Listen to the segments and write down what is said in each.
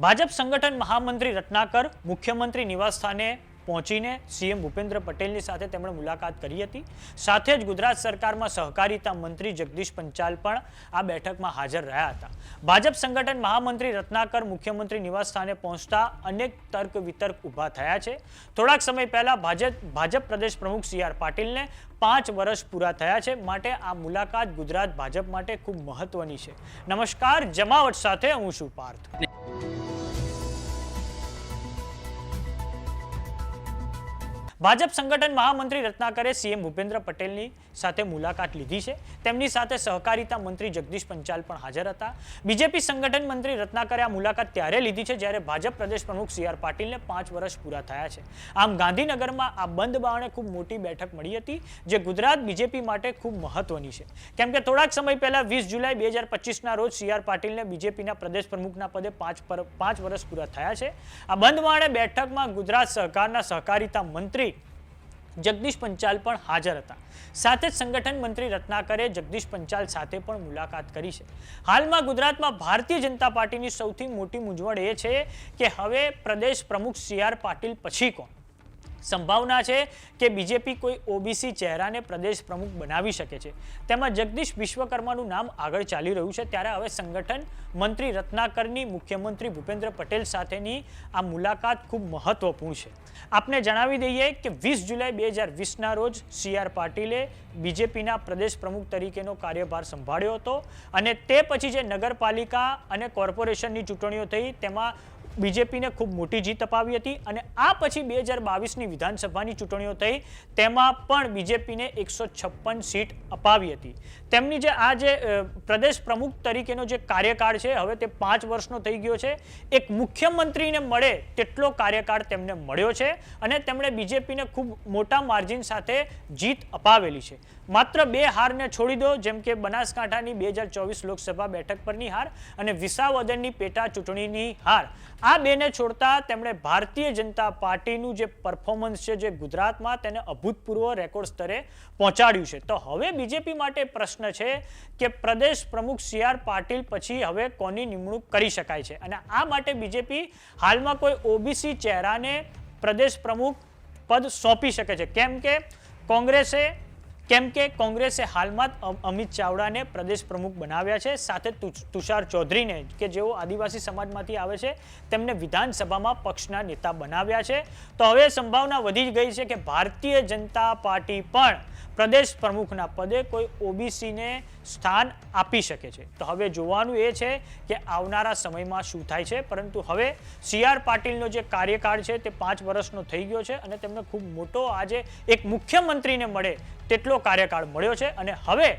ભાજપ સંગઠન મહામંત્રી રત્નાકર મુખ્યમંત્રી નિવાસસ્થાને પહોંચીને સીએમ ભૂપેન્દ્ર પટેલની સાથે તેમણે મુલાકાત કરી હતી। સાથે જ ગુજરાત સરકારમાં સહકારિતા મંત્રી જગદીશ પંચાલ પણ આ બેઠકમાં હાજર રહ્યા હતા। ભાજપ સંગઠન મહામંત્રી રત્નાકર મુખ્યમંત્રી નિવાસસ્થાને પહોંચતા અનેક તર્ક વિતર્ક ઊભા થયા છે। થોડાક સમય પહેલા ભાજપ પ્રદેશ પ્રમુખ સી.આર. પાટીલને 5 વર્ષ પૂરા થયા છે, માટે આ મુલાકાત ગુજરાત ભાજપ માટે ખૂબ મહત્વની છે। નમસ્કાર, જમાવટ સાથે હું છું પાર્થ। ભાજપ સંગઠન મહામંત્રી રત્નાકરે સીએમ ભૂપેન્દ્ર પટેલની સાથે મુલાકાત લીધી છે। તેમની સાથે સહકારિતા મંત્રી જગદીશ પંચાલ પણ હાજર હતા। બીજેપી સંગઠન મંત્રી રત્નાકરે આ મુલાકાત ત્યારે લીધી છે જ્યારે ભાજપ પ્રદેશ પ્રમુખ સી.આર. પાટીલને 5 વર્ષ પૂરા થયા છે। આમ ગાંધીનગરમાં આ બંધ બારણે ખૂબ મોટી બેઠક મળી હતી, જે ગુજરાત બીજેપી માટે ખૂબ મહત્વની છે, કેમ કે થોડાક સમય પહેલા 20 જુલાઈ 2025ના રોજ સી.આર. પાટીલને બીજેપીના પ્રદેશ પ્રમુખના પદે 5 વર્ષ પૂરા થયા છે। આ બંધ બારણે બેઠકમાં ગુજરાત સરકારના સહકારિતા મંત્રી જગદીશ પંચાલ પણ હાજર હતા। સાથે જ સંગઠન મંત્રી રત્નાકરે જગદીશ પંચાલ સાથે પણ મુલાકાત કરી છે। હાલમાં ગુજરાતમાં ભારતીય જનતા પાર્ટીની સૌથી મોટી મૂંઝવણ એ છે કે હવે પ્રદેશ પ્રમુખ સી.આર. પાટીલ પછી કોણ? સંભાવના છે કે બીજેપી કોઈ ઓબીસી ચહેરાને પ્રદેશ પ્રમુખ બનાવી શકે છે। તેમાં જગદીશ વિશ્વકર્માનું નામ આગળ ચાલી રહ્યું છે। ત્યારે હવે સંગઠન મંત્રી રત્નાકરની મુખ્યમંત્રી ભૂપેન્દ્ર પટેલ સાથેની આ મુલાકાત ખૂબ મહત્વપૂર્ણ છે। આપને જણાવી દઈએ કે 20 જુલાઈ 2020ના રોજ સી.આર. પાટીલે બીજેપીના પ્રદેશ પ્રમુખ તરીકેનો કાર્યભાર સંભાળ્યો હતો અને તે પછી જે નગરપાલિકા અને કોર્પોરેશનની ચૂંટણીઓ થઈ તેમાં બીજેપીને ખૂબ મોટી જીત અપાવી હતી અને આ પછી 2022ની વિધાનસભાની ચૂંટણીઓ થઈ તેમાં પણ બીજેપીને 156 સીટ અપાવી હતી। તેમની જે પ્રદેશ પ્રમુખ તરીકેનો જે કાર્યકાળ છે હવે તે 5 વર્ષનો થઈ ગયો છે। એક મુખ્યમંત્રીને મળે તેટલો કાર્યકાળ તેમને મળ્યો છે અને તેમણે બીજેપીને ખૂબ મોટા માર્જિન સાથે જીત અપાવેલી છે। માત્ર 2 હારને છોડી દો, જેમ કે બનાસકાંઠાની 2024 લોકસભા બેઠક પરની હાર અને વિસાવદરની પેટા ચૂંટણીની હાર, આ બેને છોડતા તેમણે ભારતીય જનતા પાર્ટીનું જે પરફોર્મન્સ છે જે ગુજરાતમાં તેને અભૂતપૂર્વ રેકોર્ડ સ્તરે પહોંચાડ્યું છે। તો હવે બીજેપી માટે પ્રશ્ન છે કે પ્રદેશ પ્રમુખ સી.આર. પાટીલ પછી હવે કોની નિમણૂક કરી શકાય છે અને આ માટે બીજેપી હાલમાં કોઈ ઓબીસી ચહેરાને પ્રદેશ પ્રમુખ પદ સોંપી શકે છે, કેમ કે કોંગ્રેસે હાલમાં અમિત ચાવડાને પ્રદેશ પ્રમુખ બનાવ્યા છે। સાથે તુષાર ચૌધરીને, કે જેઓ આદિવાસી સમાજમાંથી આવે છે, તેમને વિધાનસભામાં પક્ષના નેતા બનાવ્યા છે। તો હવે સંભાવના વધી ગઈ છે કે ભારતીય જનતા પાર્ટી પણ પ્રદેશ પ્રમુખના પદે કોઈ ઓબીસીને સ્થાન આપી શકે છે। તો હવે જોવાનું એ છે કે આવનારા સમયમાં શું થાય છે, પરંતુ હવે સી.આર. પાટીલનો જે કાર્યકાળ છે તે 5 વર્ષનો થઈ ગયો છે અને તેમને ખૂબ મોટો આજે એક મુખ્યમંત્રીને મળે તેટલો કાર્યકાળ મળ્યો છે અને હવે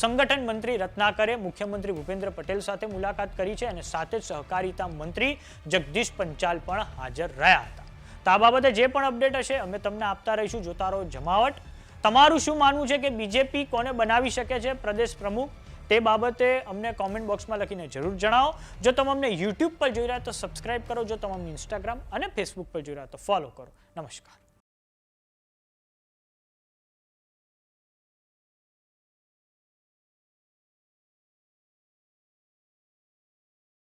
સંગઠન મંત્રી રત્નાકરે મુખ્યમંત્રી ભૂપેન્દ્ર પટેલ સાથે મુલાકાત કરી છે અને સાથે જ સહકારિતા મંત્રી જગદીશ પંચાલ પણ હાજર રહ્યા હતા। તો આ બાબતે જે પણ અપડેટ હશે અમે તમને આપતા રહીશું। જોતા રહો જમાવટ। તમારું શું માનવું છે કે બીજેપી કોને બનાવી શકે છે પ્રદેશ પ્રમુખ, તે બાબતે અમને કોમેન્ટ બોક્સમાં લખીને જરૂર જણાવો। જો તમે અમને યુટ્યુબ પર જોઈ રહ્યા તો સબસ્ક્રાઇબ કરો, જો તમે અમને ઇન્સ્ટાગ્રામ અને ફેસબુક પર જોઈ રહ્યા તો ફોલો કરો। નમસ્કાર।